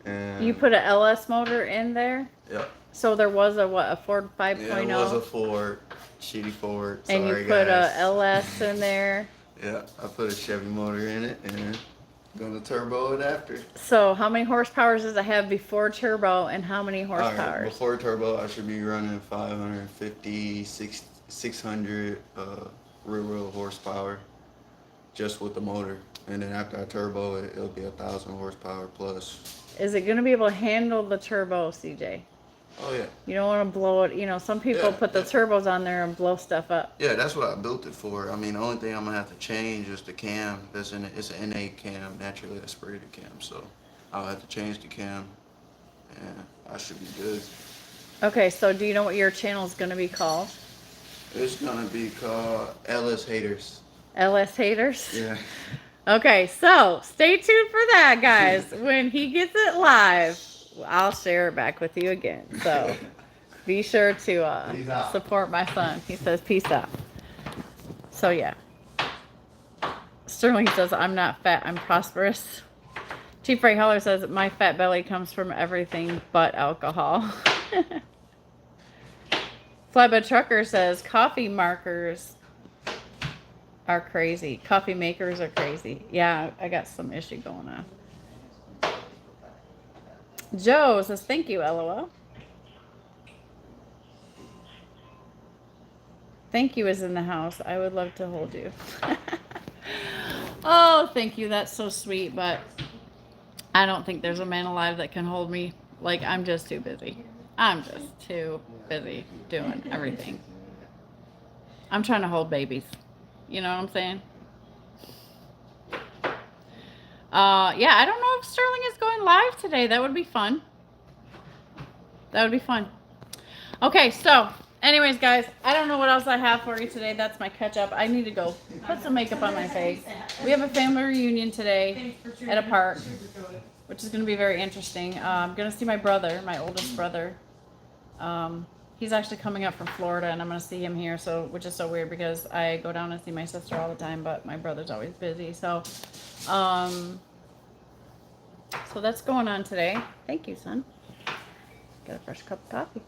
And you put a LS motor in there? Yep. So there was a Ford 5.0? Yeah, it was a Ford. Shitty Ford. And Sorry, you put guys. a LS in there? Yeah, I put a Chevy motor in it and gonna turbo it after. So how many horsepower does it have before turbo, and how many horsepower? Alright, before turbo, I should be running 550, 600 real horsepower just with the motor. And then after I turbo it, it'll be 1,000 horsepower plus. Is it going to be able to handle the turbo, CJ? Oh yeah. You don't want to blow it. Some people Yeah, put the yeah. turbos on there and blow stuff up. Yeah, that's what I built it for. I mean, the only thing I'm gonna have to change is the cam. It's an innate cam, naturally aspirated cam. So I'll have to change the cam, and I should be good. Okay, so do you know what your channel is going to be called? It's gonna be called LS Haters. LS Haters? Yeah. Okay, so stay tuned for that, guys. When he gets it live, I'll share it back with you again. So Be sure to Peace out. support my son. He says, peace out. So, yeah. Sterling says, I'm not fat, I'm prosperous. Chief Ray Heller says, my fat belly comes from everything but alcohol. Flatbed Trucker says, coffee markers are crazy. Coffee makers are crazy. Yeah, I got some issue going on. Joe says, thank you, LOL. Thank you is in the house. I would love to hold you. Oh, thank you. That's so sweet, but I don't think there's a man alive that can hold me. Like, I'm just too busy. I'm just too busy doing everything. I'm trying to hold babies. You know what I'm saying? Yeah, I don't know if Sterling is going live today. That would be fun. That would be fun. Okay, so anyways, guys, I don't know what else I have for you today. That's my catch up. I need to go put some makeup on my face. We have a family reunion today at a park, which is going to be very interesting. I'm going to see my brother, my oldest brother. He's actually coming up from Florida, and I'm going to see him here, so which is so weird because I go down and see my sister all the time, but my brother's always busy. So, so that's going on today. Thank you, son. Got a fresh cup of coffee.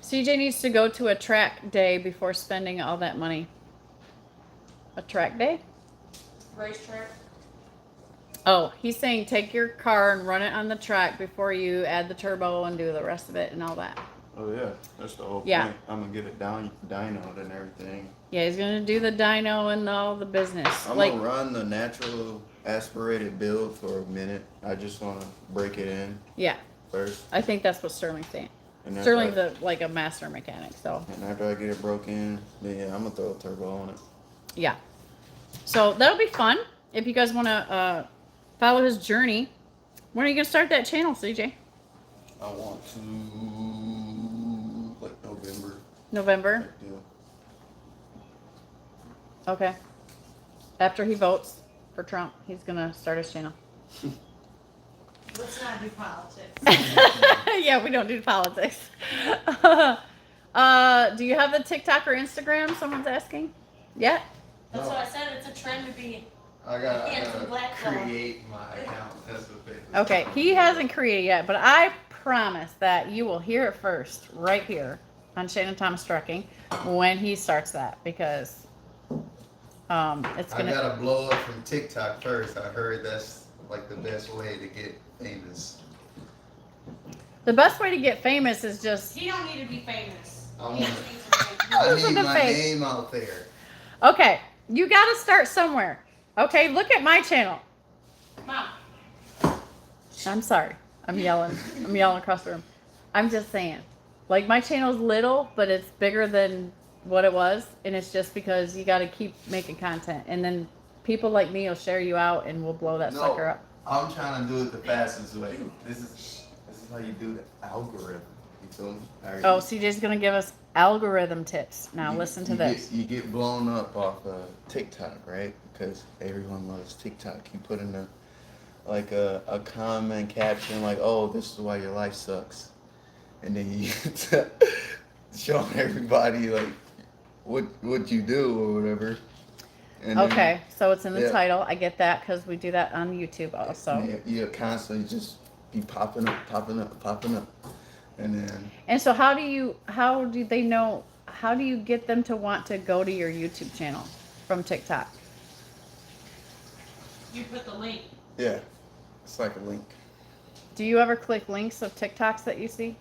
CJ needs to go to a track day before spending all that money. A track day? Racetrack. Oh, he's saying take your car and run it on the track before you add the turbo and do the rest of it and all that. Oh yeah, that's the whole Yeah. point. I'm gonna get it dynoed and everything. Yeah, he's gonna do the dyno and all the business. I'm like, gonna run the natural aspirated build for a minute. I just wanna break it in yeah, first. I think that's what Sterling's saying. And after Sterling's like a master mechanic, so and after I get it broken, then yeah, I'm gonna throw a turbo on it. yeah. So that'll be fun if you guys wanna follow his journey. When are you gonna start that channel, CJ? I want to like November. November. Type deal. Okay. After he votes for Trump, he's gonna start his channel. Let's not do politics. Yeah, we don't do politics. Do you have the TikTok or Instagram? Someone's asking. Yeah. That's what I said. It's a trend to be. I gotta Handsome black fella. create my account. That's what they Okay. He hasn't created yet, but I promise that you will hear it first right here on Shannon Thomas Trucking when he starts that, because it's I gonna. gotta blow up from TikTok first. I heard that's like the best way to get famous. The best way to get famous is just. He don't need to be famous. I He want- just needs to be I Listen need to my face. name out there. Okay, you gotta start somewhere. Okay, look at my channel. Mom. I'm sorry. I'm yelling. I'm yelling across the room. I'm just saying. Like, my channel's little, but it's bigger than what it was. And it's just because you got to keep making content. And then people like me will share you out and we'll blow that sucker up. I'm trying to do it the fastest way. This is how you do the algorithm. You feel me? Oh, CJ's going to give us algorithm tips. Now, You- listen to you this. You get blown up off of TikTok, right? Because everyone loves TikTok. You put in a comment caption like, "Oh, this is why your life sucks," and then you showing everybody like what you do or whatever. And then Okay, so it's in the yeah. title. I get that because we do that on YouTube also. you constantly just be popping up, and then And so how do they know, how do you get them to want to go to your YouTube channel from TikTok? You put the link. yeah, it's like a link. Do you ever click links of TikToks that you see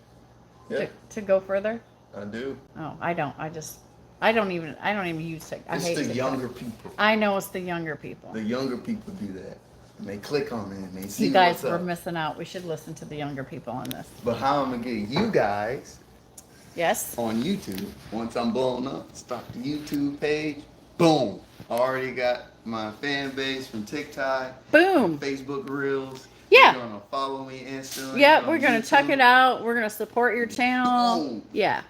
Yeah, to go further? I do. Oh, I don't. I don't even use TikTok. I It's hate the TikTok. younger people. I know it's the younger people. The younger people do that. And they click on it and they see You guys what's were up. missing out. We should listen to the younger people on this. But how I'm gonna get you guys Yes? on YouTube once I'm blown up? Start the YouTube page. Boom! Already got my fan base from TikTok, Boom. Facebook Reels. Yeah. You're gonna follow me instantly. Yep, on we're going to check YouTube. it out. We're going to support your channel. Boom. Yeah.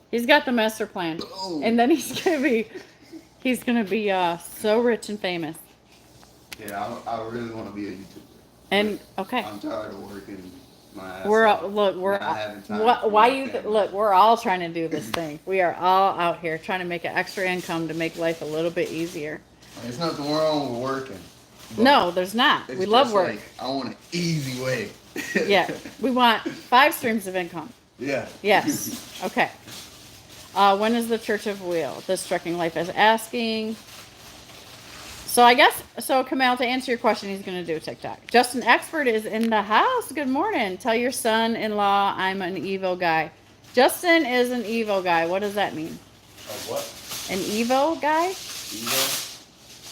He's got the master plan. Boom. And then he's going to be so rich and famous. Yeah, I really want to be a YouTuber. And okay. I'm tired of working my ass We're off, look. We're not having time what? for Why my you family. look? We're all trying to do this thing. We are all out here trying to make an extra income to make life a little bit easier. There's nothing wrong with working. but No, there's not. it's We love just work. like, I want an easy way. Yeah, we want 5 streams of income. Yeah. Yes. Okay. When is the Church of Wheel? This Trucking Life is asking. So I guess, so Kamal, to answer your question, he's going to do TikTok. Justin Expert is in the house. Good morning. Tell your son-in-law I'm an evil guy. Justin is an evil guy. What does that mean? What? An evil guy? Evil?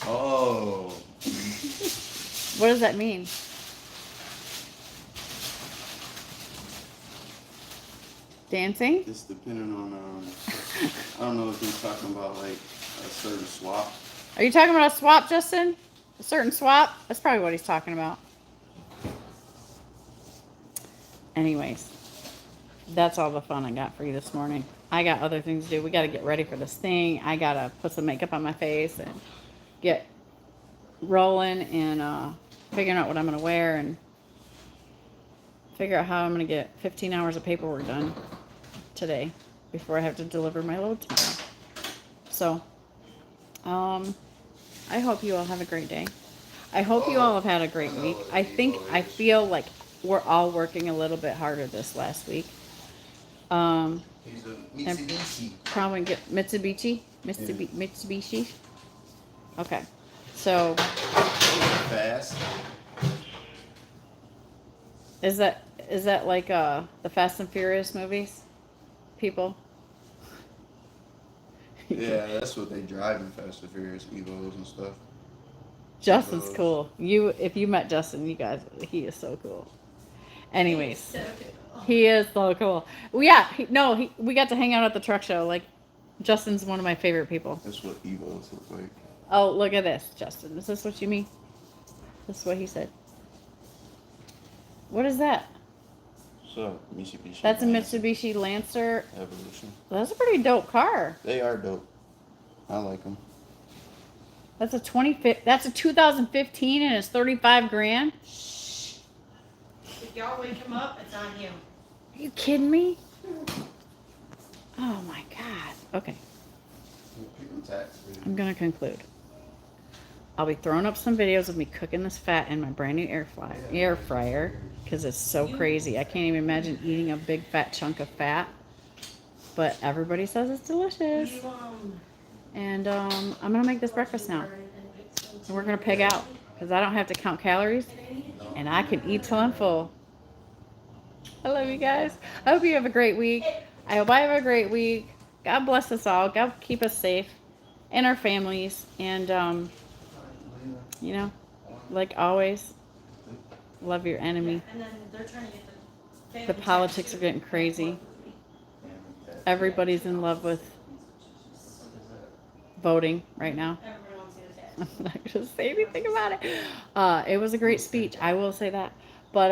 Oh. What does that mean? Dancing? It's depending on, I don't know if he's talking about like a certain swap. Are you talking about a swap, Justin? A certain swap? That's probably what he's talking about. Anyways, that's all the fun I got for you this morning. I got other things to do. We got to get ready for this thing. I got to put some makeup on my face and get rolling and figuring out what I'm going to wear and figure out how I'm going to get 15 hours of paperwork done today before I have to deliver my load tomorrow. So, I hope you all have a great day. I hope you all have had a great week. I feel like we're all working a little bit harder this last week. He's a Mitsubishi. Probably get Mitsubishi. Okay. So, Fast. is that like the Fast and Furious movies? People? Yeah, that's what they drive in Fast and Furious, Evos and stuff. Justin's cool. If you met Justin, you guys, he is so cool. Anyways, So cool. he is so cool. Well, yeah, we got to hang out at the truck show. Like, Justin's one of my favorite people. That's what Evos look like. Oh, look at this, Justin. Is this what you mean? This is what he said. What is that? So, Mitsubishi. That's a Mitsubishi Lancer. Evolution. That's a pretty dope car. They are dope. I like them. That's a 2015 and it's 35 grand. If y'all wake him up, it's on him. Are you kidding me? Oh my God. Okay. I'm gonna conclude. I'll be throwing up some videos of me cooking this fat in my brand new air fryer because it's so crazy. I can't even imagine eating a big fat chunk of fat, but everybody says it's delicious. And I'm gonna make this breakfast now, and we're gonna pig out because I don't have to count calories, and I can eat till I'm full. I love you guys. I hope you have a great week. I hope I have a great week. God bless us all. God keep us safe and our families. And, like always, love your enemy. And then they're trying to get The politics are getting crazy. Everybody's in love with voting right now. Everyone wants to get a tattoo. I'm not going to say anything about it. It was a great speech. I will say that. But,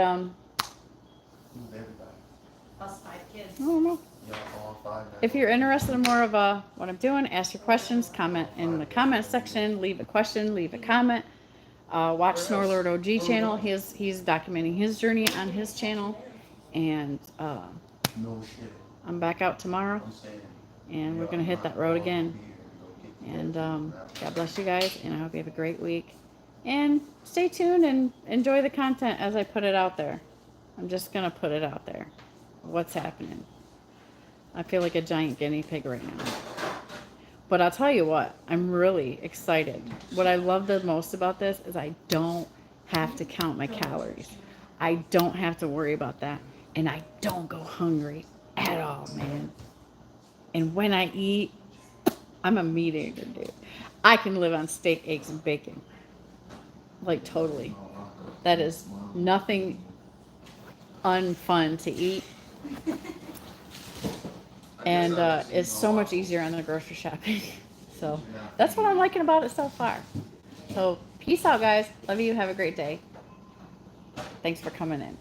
Plus 5 kids. I don't know. If you're interested in more of what I'm doing, ask your questions, comment in the comment section, leave a question, leave a comment. Watch Snorlord OG channel. He's documenting his journey on his channel. And I'm back out tomorrow. And we're going to hit that road again. And God bless you guys. And I hope you have a great week. And stay tuned and enjoy the content as I put it out there. I'm just going to put it out there. What's happening. I feel like a giant guinea pig right now. But I'll tell you what, I'm really excited. What I love the most about this is I don't have to count my calories. I don't have to worry about that. And I don't go hungry at all, man. And when I eat, I'm a meat eater, dude. I can live on steak, eggs, and bacon. Like, totally. That is nothing unfun to eat. And it's so much easier on the grocery shopping. So that's what I'm liking about it so far. So peace out, guys. Love you. Have a great day. Thanks for coming in.